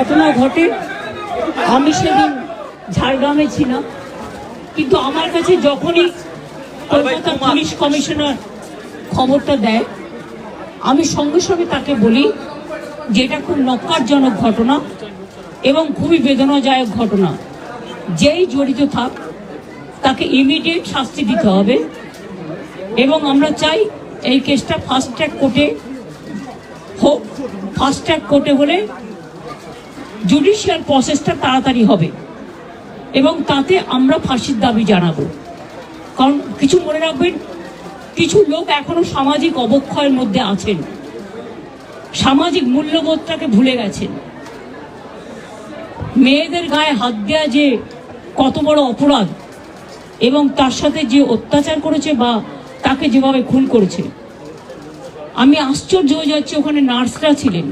ঘটনা ঘটে। আমি সেদিন ঝাড়গ্রামে ছিলাম, কিন্তু আমার কাছে যখনই কলকাতা পুলিশ কমিশনার খবরটা দেয়, আমি সঙ্গে সঙ্গে তাকে বলি যে এটা খুব নক্কারজনক ঘটনা এবং খুবই বেদনাদায়ক ঘটনা। যেই জড়িত থাক তাকে ইমিডিয়েট শাস্তি দিতে হবে এবং আমরা চাই এই কেসটা ফাস্ট ট্র্যাক কোর্টে হোক। ফাস্ট ট্র্যাক কোর্টে হলে জুডিশিয়াল প্রসেসটা তাড়াতাড়ি হবে এবং তাতে আমরা ফাঁসির দাবি জানাবো। কারণ কিছু মনে রাখবেন, কিছু লোক এখনো সামাজিক অবক্ষয়ের মধ্যে আছেন, সামাজিক মূল্যবোধটাকে ভুলে গেছেন। মেয়েদের গায়ে হাত দেওয়া যে কত বড় অপরাধ এবং তার সাথে যে অত্যাচার করেছে বা তাকে যেভাবে খুন করেছে, আমি আশ্চর্য হয়ে যাচ্ছি। ওখানে নার্সরা ছিলেন,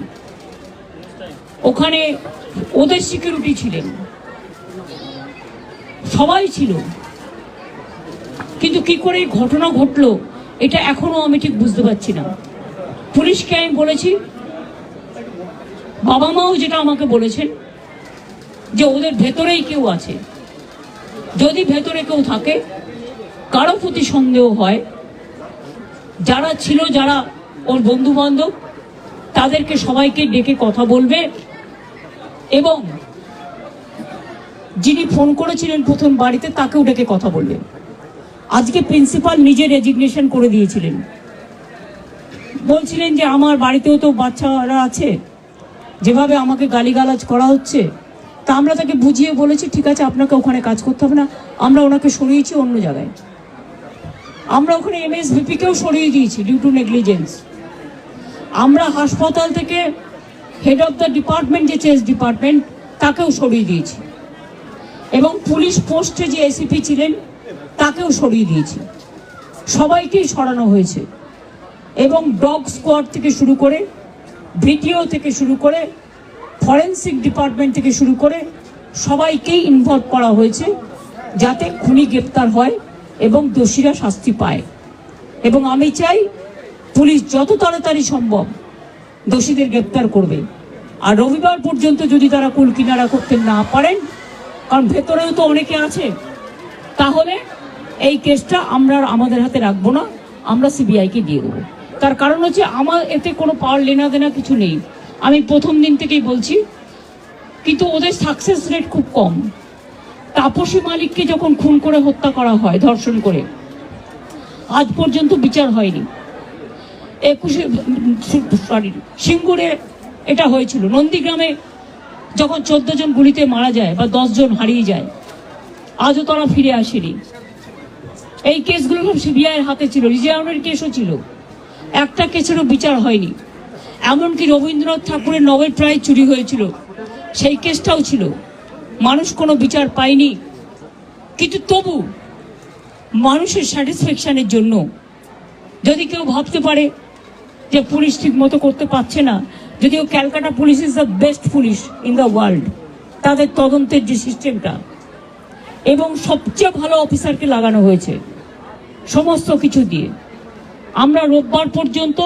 ওখানে ওদের সিকিউরিটি ছিলেন, সবাই ছিল, কিন্তু কি করে এই ঘটনা ঘটলো এটা এখনো আমি ঠিক বুঝতে পারছি না। পুলিশকে আমি বলেছি, বাবা মাও যেটা আমাকে বলেছেন যে ওদের ভেতরেই কেউ আছে। যদি ভেতরে কেউ থাকে, কারো প্রতি সন্দেহ হয়, যারা ছিল, যারা ওর বন্ধু বান্ধব, তাদেরকে সবাইকে ডেকে কথা বলবে এবং যিনি ফোন করেছিলেন প্রথম বাড়িতে তাকেও ডেকে কথা বলবে। আজকে প্রিন্সিপাল নিজে রেজিগনেশন করে দিয়েছিলেন, বলছিলেন যে আমার বাড়িতেও তো বাচ্চারা আছে, যেভাবে আমাকে গালিগালাজ করা হচ্ছে। তা আমরা তাকে বুঝিয়ে বলেছি, ঠিক আছে আপনাকে ওখানে কাজ করতে হবে না, আমরা ওনাকে সরিয়েছি অন্য জায়গায়। আমরা ওখানে MSVP-কেও সরিয়ে দিয়েছি ডিউ টু নেগলিজেন্স। আমরা হাসপাতাল থেকে হেড অফ দ্য ডিপার্টমেন্ট, যে চেস ডিপার্টমেন্ট, তাকেও সরিয়ে দিয়েছি এবং পুলিশ পোস্টে যে ACP ছিলেন তাকেও সরিয়ে দিয়েছি। সবাইকেই সরানো হয়েছে এবং ডগ স্কোয়াড থেকে শুরু করে, ভিডিও থেকে শুরু করে, ফরেন্সিক ডিপার্টমেন্ট থেকে শুরু করে সবাইকেই ইনভলভ করা হয়েছে যাতে খুনি গ্রেপ্তার হয় এবং দোষীরা শাস্তি পায়। এবং আমি চাই পুলিশ যত তাড়াতাড়ি সম্ভব দোষীদের গ্রেপ্তার করবে। আর রবিবার পর্যন্ত যদি তারা কুল কিনারা করতে না পারেন, কারণ ভেতরেও তো অনেকে আছে, তাহলে এই কেসটা আমরা আমাদের হাতে রাখবো না, আমরা CBI-কে দিয়ে দেবো। তার কারণ হচ্ছে আমার এতে কোনো পাওয়ার লেনা দেনা কিছু নেই, আমি প্রথম দিন থেকেই বলছি। কিন্তু ওদের সাকসেস রেট খুব কম। তাপসী মালিককে যখন খুন করে হত্যা করা হয়, ধর্ষণ করে, আজ পর্যন্ত বিচার হয়নি। সিঙ্গুরে এটা হয়েছিল, নন্দীগ্রামে যখন 14 জন গুলিতে মারা যায় বা 10 জন হারিয়ে যায়, আজও তারা ফিরে আসেনি। এই কেসগুলো সব CBI-এর হাতে ছিল, রিজার্ভের কেসও ছিল, একটা কেসেরও বিচার হয়নি। এমনকি রবীন্দ্রনাথ ঠাকুরের নোবেল প্রাইজ চুরি হয়েছিল, সেই কেসটাও ছিল, মানুষ কোনো বিচার পায়নি। কিন্তু তবু মানুষের স্যাটিসফ্যাকশনের জন্য যদি কেউ ভাবতে পারে যে পুলিশ ঠিক মতো করতে পারছে না, যদিও Calcutta police is the best police in the world, তাদের তদন্তের যে সিস্টেমটা এবং সবচেয়ে ভালো অফিসারকে লাগানো হয়েছে সমস্ত কিছু দিয়ে। আমরা রোববার পর্যন্ত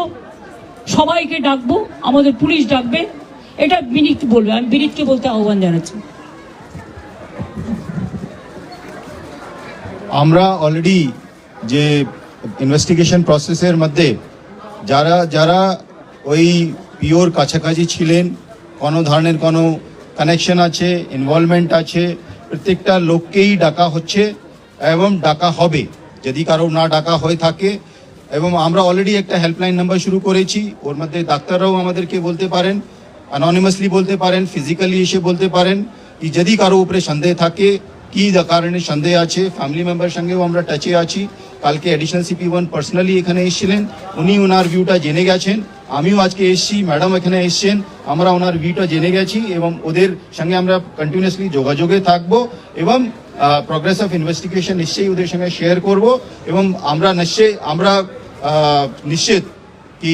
সবাইকে ডাকবো, আমাদের পুলিশ ডাকবে, এটা বিনীত বলবে, আমি বিনীতকে বলতে আহ্বান জানাচ্ছি। আমরা অলরেডি যে ইনভেস্টিগেশন প্রসেসের মধ্যে যারা যারা ওই পিওর কাছাকাছি ছিলেন, কোনো ধরনের কোনো কানেকশন আছে, ইনভলভমেন্ট আছে, প্রত্যেকটা লোককেই ডাকা হচ্ছে এবং ডাকা হবে যদি কারো না ডাকা হয়ে থাকে। এবং আমরা অলরেডি একটা হেল্পলাইন নাম্বার শুরু করেছি, ওর মধ্যে ডাক্তাররাও আমাদেরকে বলতে পারেন, অ্যানোনিমাসলি বলতে পারেন, ফিজিক্যালি এসে বলতে পারেন কি যদি কারো উপরে সন্দেহ থাকে, কি কারণে সন্দেহ আছে। ফ্যামিলি মেম্বার সঙ্গেও আমরা টাচে আছি। কালকে অ্যাডিশনাল CP1 পার্সোনালি এখানে এসেছিলেন, উনি ওনার ভিউটা জেনে গেছেন। আমিও আজকে এসেছি, ম্যাডাম এখানে এসছেন, আমরা ওনার ভিউটা জেনে গেছি এবং ওদের সঙ্গে আমরা কন্টিনিউয়াসলি যোগাযোগে থাকবো এবং প্রোগ্রেস অফ ইনভেস্টিগেশন নিশ্চয়ই ওদের সঙ্গে শেয়ার করব। এবং আমরা নিশ্চিত কি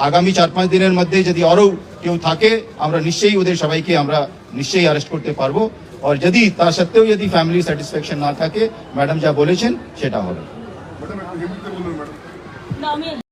আগামী 4-5 দিনের মধ্যে যদি আরও কেউ থাকে, আমরা নিশ্চয়ই ওদের সবাইকে আমরা নিশ্চয়ই অ্যারেস্ট করতে পারবো। আর যদি তা সত্ত্বেও যদি ফ্যামিলি স্যাটিসফ্যাকশন না থাকে, ম্যাডাম যা বলেছেন সেটা হবে।